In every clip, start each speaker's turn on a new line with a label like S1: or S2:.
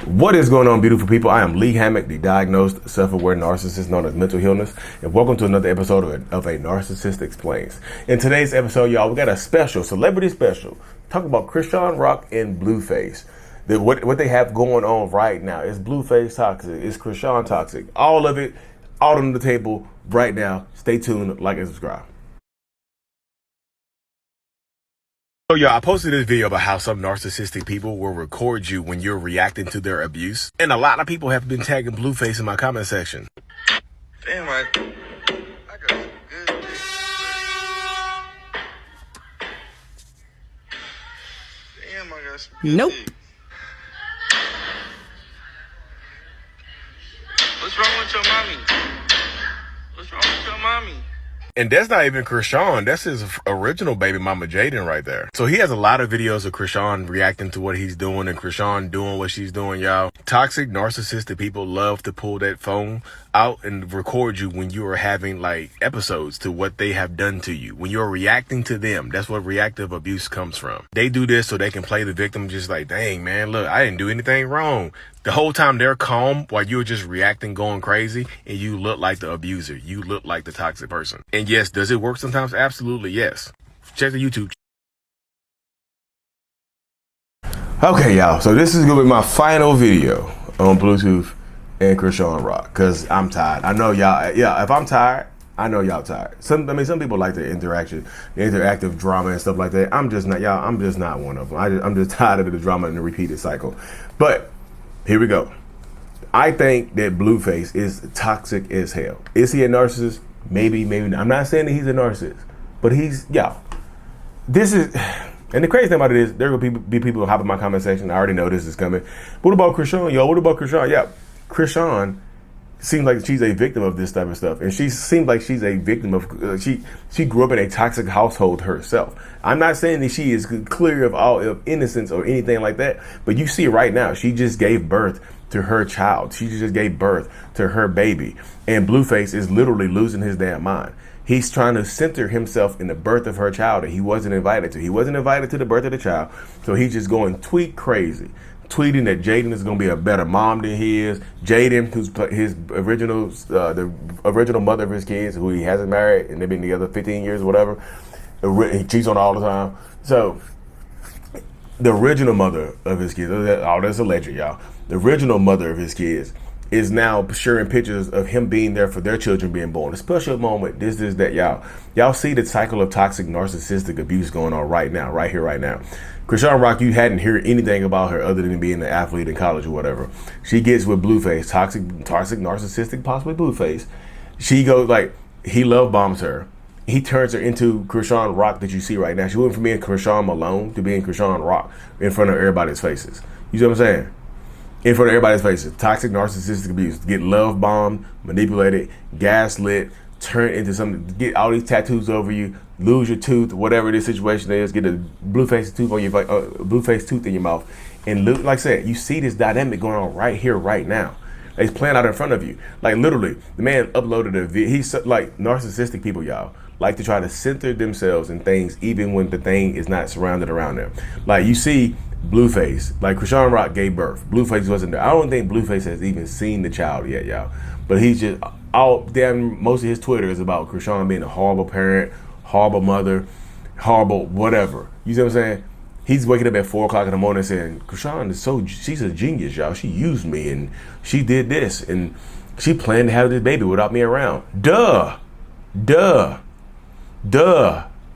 S1: What is going on, beautiful people? I am Lee Hammock, the diagnosed self-aware narcissist known as mental illness, and welcome to another episode of a Narcissist Explains. In today's episode, y'all, we got a celebrity special, talk about Chrisean Rock and Blueface. What they have going on right now is Blueface toxic, is Chrisean toxic, all of it, all on the table right now. Stay tuned, like and subscribe. So y'all, I posted this video about how some narcissistic people will record you when you're reacting to their abuse. And a lot of people have been tagging Blueface in my comment section.
S2: Damn, I got some good dick. Damn, I got some good
S3: Nope.
S2: dick. What's wrong with your mommy? What's wrong with your mommy?
S1: And that's not even Chrisean. That's his original baby mama, Jaden, right there. So he has a lot of videos of Chrisean reacting to what he's doing and Chrisean doing what she's doing, y'all. Toxic, narcissistic people love to pull that phone out and record you when you are having like episodes to what they have done to you. When you're reacting to them, that's what reactive abuse comes from. They do this so they can play the victim, just like, dang, man, look, I didn't do anything wrong. The whole time they're calm while you're just reacting, going crazy, and you look like the abuser. You look like the toxic person. And yes, does it work sometimes? Absolutely, yes. Check the YouTube. Okay, y'all. So this is going to be my final video on Bluetooth and Chrisean Rock, because I'm tired. I know y'all, yeah, if I'm tired, I know y'all tired. Some people like the interactive drama and stuff like that. I'm just not, y'all, I'm just not one of them. I'm just tired of the drama and the repeated cycle. But here we go. I think that Blueface is toxic as hell. Is he a narcissist? Maybe, maybe not. I'm not saying that he's a narcissist, but he's, y'all, this is, and the crazy thing about it is there will be people who hop in my comment section. I already know this is coming. What about Chrisean, yo? What about Chrisean? Yeah, Chrisean seems like she's a victim of this type of stuff, and she seems like she's a victim of she grew up in a toxic household herself. I'm not saying that she is clear of all of innocence or anything like that, but you see right now she just gave birth to her child. She just gave birth to her baby, and Blueface is literally losing his damn mind. He's trying to center himself in the birth of her child that he wasn't invited to. He wasn't invited to the birth of the child, so he's just going tweet crazy, tweeting that Jaden is going to be a better mom than he is. Jaden, who's his original, the original mother of his kids, who he hasn't married, and they've been together 15 years or whatever. He cheats on her all the time. So the original mother of his kids, all that's alleged, y'all. The original mother of his kids is now sharing pictures of him being there for their children being born. A special moment, this, that, y'all. Y'all see the cycle of toxic narcissistic abuse going on right now, right here, right now. Chrisean Rock, you hadn't heard anything about her other than being an athlete in college or whatever. She gets with Blueface, toxic, narcissistic, possibly Blueface. She goes like, he love bombs her. He turns her into Chrisean Rock that you see right now. She went from being Chrisean Malone to being Chrisean Rock in front of everybody's faces. You see what I'm saying? In front of everybody's faces. Toxic narcissistic abuse. Get love bombed, manipulated, gaslit, turn into something, get all these tattoos over you, lose your tooth, whatever this situation is, get a Blueface tooth on your Blueface tooth in your mouth. And like I said, you see this dynamic going on right here, right now. It's playing out in front of you. Like literally, the man uploaded a video. He's like narcissistic people, y'all, like to try to center themselves in things even when the thing is not surrounded around them. Like you see Blueface, like Chrisean Rock gave birth. Blueface wasn't there. I don't think Blueface has even seen the child yet, y'all. But he's just most of his Twitter is about Chrisean being a horrible parent, horrible mother, horrible whatever. You see what I'm saying? He's waking up at 4 o'clock in the morning saying, Chrisean is she's a genius, y'all. She used me and she did this and she planned to have this baby without me around. Duh.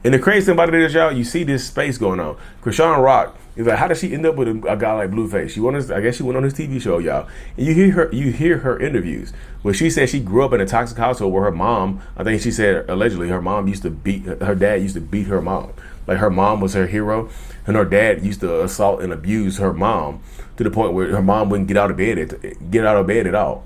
S1: And the crazy thing about it is, y'all, you see this space going on. Chrisean Rock is like, how did she end up with a guy like Blueface? I guess she went on his TV show, y'all. And you hear her interviews where she said she grew up in a toxic household where her mom, I think she said allegedly, her dad used to beat her mom. Like her mom was her hero, and her dad used to assault and abuse her mom to the point where her mom wouldn't get out of bed at all.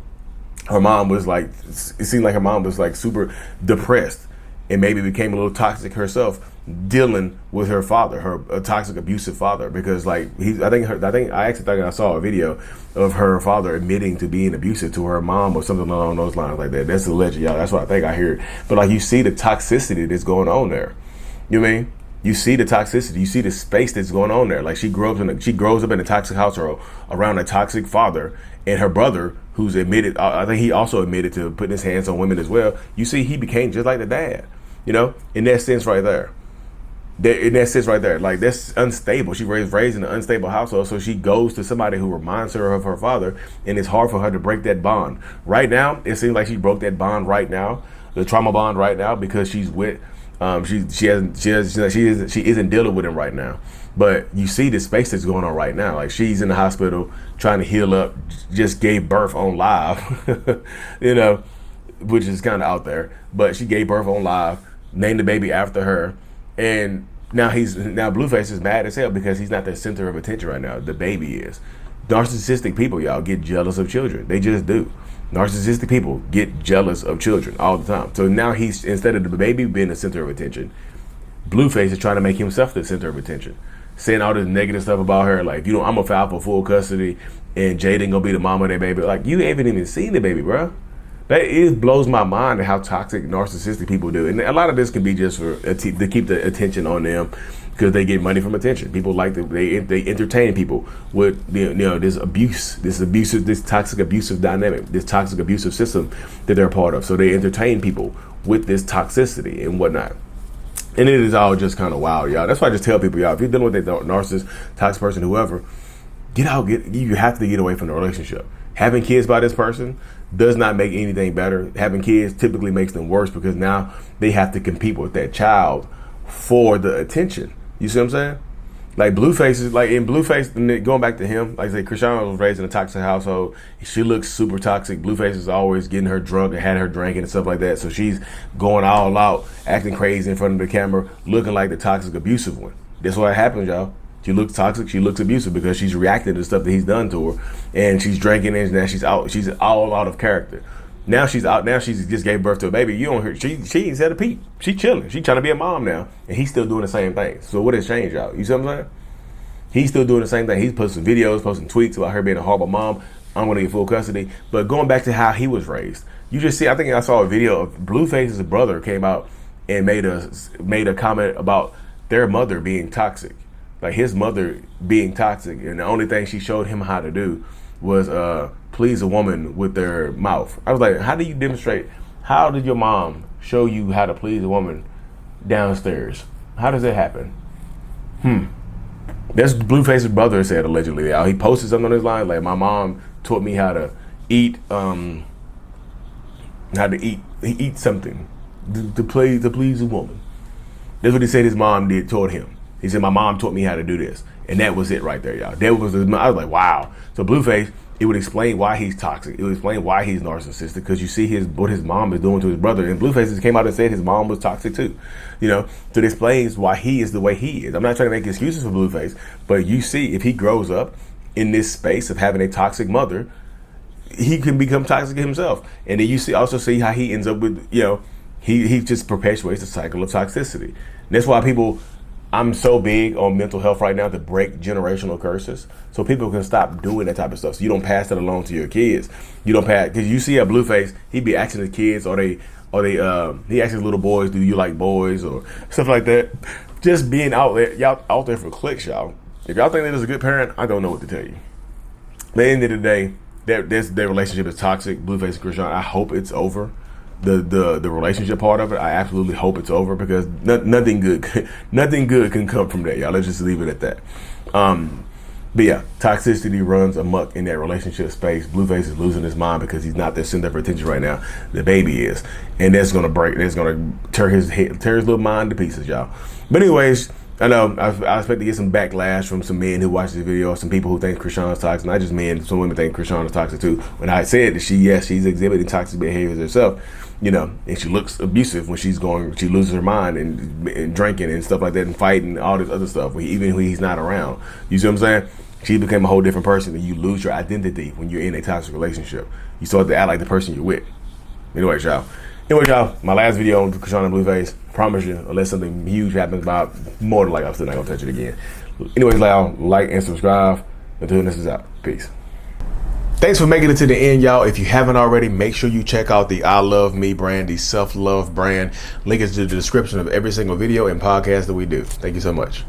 S1: Her mom was like, it seemed like her mom was like super depressed and maybe became a little toxic herself, dealing with her father, her toxic, abusive father, because like I actually think I saw a video of her father admitting to being abusive to her mom or something along those lines like that. That's alleged, y'all. That's what I think I heard. But like you see the toxicity that's going on there. You know what I mean? You see the toxicity. You see the space that's going on there. Like she grows up in a toxic household around a toxic father, and her brother, who's admitted, I think he also admitted to putting his hands on women as well. You see, he became just like the dad. You know, in that sense right there. Like that's unstable. She was raised in an unstable household, so she goes to somebody who reminds her of her father, and it's hard for her to break that bond. Right now, it seems like she broke that bond right now, the trauma bond right now, because she's with. She isn't dealing with him right now, but you see the space that's going on right now. Like she's in the hospital trying to heal up, just gave birth on live, you know, which is kind of out there. But she gave birth on live, named the baby after her, and now Blueface is mad as hell because he's not the center of attention right now. The baby is. Narcissistic people, y'all, get jealous of children. They just do. Narcissistic people get jealous of children all the time. So now he's, instead of the baby being the center of attention, Blueface is trying to make himself the center of attention, saying all this negative stuff about her, like, you know, I'm gonna file for full custody and Jaden gonna be the mama of that baby. Like, you haven't even seen the baby, bro. It blows my mind how toxic narcissistic people do. And a lot of this can be just for to keep the attention on them, because they get money from attention. People like they entertain people with this abuse, this toxic abusive dynamic, this toxic abusive system that they're a part of. So they entertain people with this toxicity and whatnot. And it is all just kind of wild, y'all. That's why I just tell people, y'all, if you're dealing with a narcissist, toxic person, whoever, you have to get away from the relationship. Having kids by this person does not make anything better. Having kids typically makes them worse, because now they have to compete with that child for the attention. You see what I'm saying? Like Blueface is like in Blueface, going back to him, like I say, Krishana was raised in a toxic household. She looks super toxic. Blueface is always getting her drunk and had her drinking and stuff like that. So she's going all out, acting crazy in front of the camera, looking like the toxic abusive one. That's what happens, y'all. She looks toxic. She looks abusive because she's reacting to stuff that he's done to her, and she's drinking, and now she's out. She's all out of character. Now she's out. Now she's just gave birth to a baby. You don't hear. She ain't said a peep. She chilling. She trying to be a mom now, and he's still doing the same thing. So what has changed, y'all? You see what I'm saying? He's still doing the same thing. He's posting videos, posting tweets about her being a horrible mom. I'm going to get full custody. But going back to how he was raised, you just see. I think I saw a video of Blueface's brother came out and made a comment about their mother being toxic. Like his mother being toxic, and the only thing she showed him how to do was please a woman with their mouth. I was like, how do you demonstrate? How did your mom show you how to please a woman downstairs? How does that happen? That's Blueface's brother said allegedly. He posted something on his line like, my mom taught me how to eat something to please a woman. That's what he said his mom taught him. He said, my mom taught me how to do this. And that was it right there, y'all. I was like, wow. So Blueface, it would explain why he's toxic. It would explain why he's narcissistic, because you see what his mom is doing to his brother. And Blueface came out and said his mom was toxic too. You know, so it explains why he is the way he is. I'm not trying to make excuses for Blueface, but you see, if he grows up in this space of having a toxic mother, he can become toxic himself. And then you also see how he ends up with, he just perpetuates the cycle of toxicity. And that's why I'm so big on mental health right now to break generational curses, so people can stop doing that type of stuff. So you don't pass that along to your kids. You don't pass, because you see a Blueface, he be asking his kids, he asks his little boys, do you like boys or stuff like that. Just being out there, y'all out there for clicks, y'all. If y'all think that is a good parent, I don't know what to tell you. At the end of the day, their relationship is toxic. Blueface and Krishan, I hope it's over. The relationship part of it, I absolutely hope it's over, because nothing good can come from that, y'all. Let's just leave it at that. But yeah, toxicity runs amok in that relationship space. Blueface is losing his mind because he's not their center for attention right now. The baby is, and that's gonna tear his little mind to pieces, y'all. But anyways, I know I expect to get some backlash from some men who watch this video, some people who think Krishan's toxic. Not just men, some women think Krishan is toxic too. When I said that she's exhibiting toxic behaviors herself, and she looks abusive when she loses her mind and drinking and stuff like that, and fighting, all this other stuff, even when he's not around. You see what I'm saying? She became a whole different person, and you lose your identity when you're in a toxic relationship. You start to act like the person you're with. Anyways, y'all, my last video on Krishan and Blueface. I promise you, unless something huge happens, about more than likely, I'm still not gonna touch it again. Anyways, y'all, like and subscribe. Until this is out. Peace. Thanks for making it to the end, y'all. If you haven't already, make sure you check out the I Love Me brand, the self-love brand. Link is in the description of every single video and podcast that we do. Thank you so much.